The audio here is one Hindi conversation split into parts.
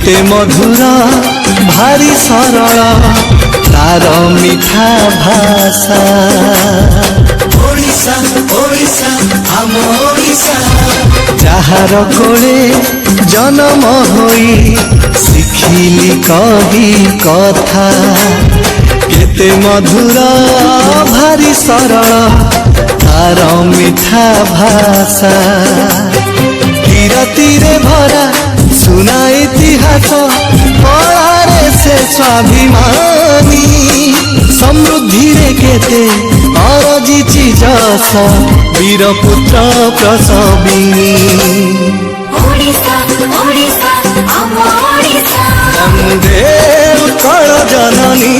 केते मधुर भारी सरल तार मिठा भाषा। ओडिशा ओडिशा आम ओडिशा जार कोले जन्म होई शिखिली कही कथा। केते मधुर भारी सरल तार मिठा भाषा। कीरतीरे भरा सुना इतिहास कलारे से स्वाभिमानी। समृद्धि रे केते अरजिची जस वीरपुत्र प्रसविनी। ओडिशा ओडिशा आम ओडिशा वंदे उत्कल जननी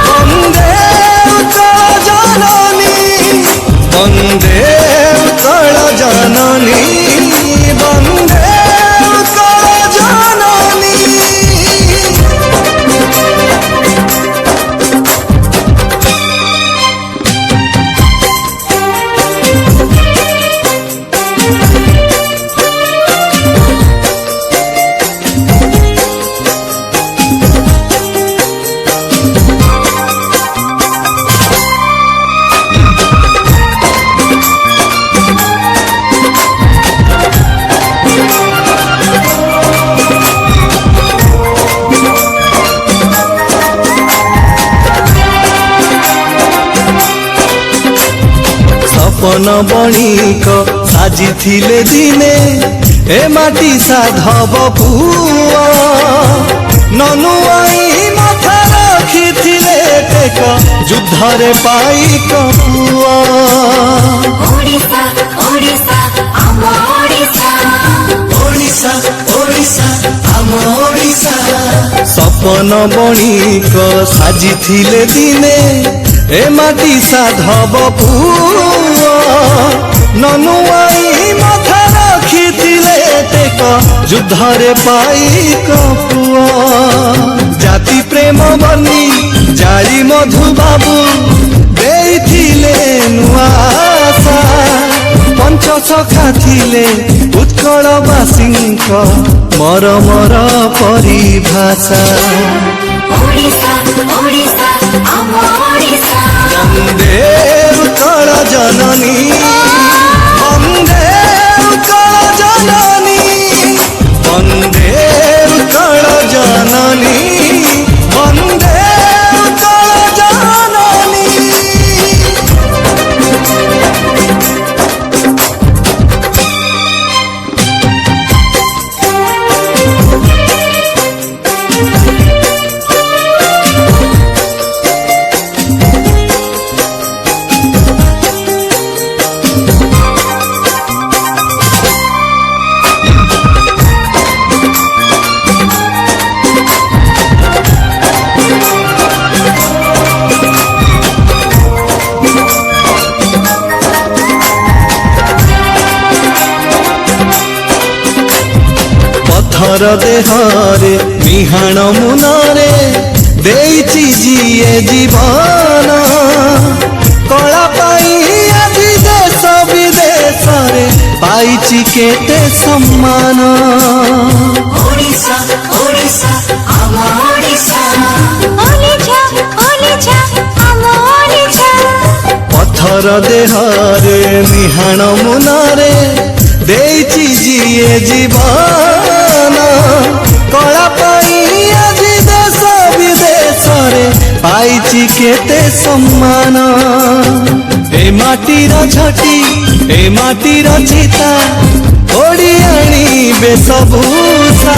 वंदे उत्कल जननी वंदे उत्कल जननी वंदे उत्कल जननी। सपन बणिक साजिथिले दिने ए माटी साधव पुआ। ननुआई माथा रखिथिले टेक युद्धरे पाइक पुआ। ओडिशा ओडिशा आम ओडिशा ओडिशा ओडिशा आम ओडिशा। सपन बणिक साजिथिले दिने ए माटी साधव पुआ। ननुआई माथा रखिथिले टेक युद्धरे पाइक पुआ। जाति प्रेम बनी जाली मधु बाबू देइथिले नुआ आशा। पंच सखा थिले उत्कलवासींक मरमर परिभाषा। ओडिशा ओडिशा आम ओडिशा वंदे उत्कल जननी वंदे उत्कल जननी वंदे उत्कल जननी वंदे उत्कल जननी। पत्थर देहरे मिहाण मुनरे देइछि जिए जीवन। कला पाई आज देश विदेश रे पाइछि केते सम्मान। ओडिशा ओडिशा आम ओडिशा ओडिशा ओडिशा आम ओडिशा। पत्थर देहरे मिहाण मुनरे देइछि जिए जीवन। कला पाई आज देश विदेश रे पाइछि केते सम्मान। ए माटीर झटी ए माटीर चिता ओडियाणी बेशभूषा।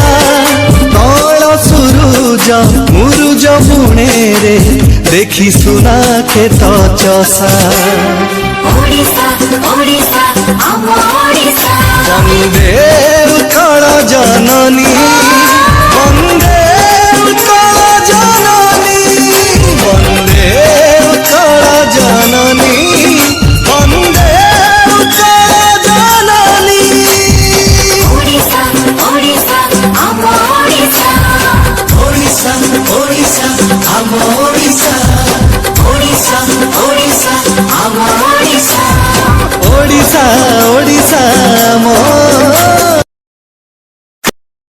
तल सुरुज मुरुज बुणे रे देखी सुना खेत चषा। ओडिशा ओडिशा आम ओडिशा वंदे उत्कल जननी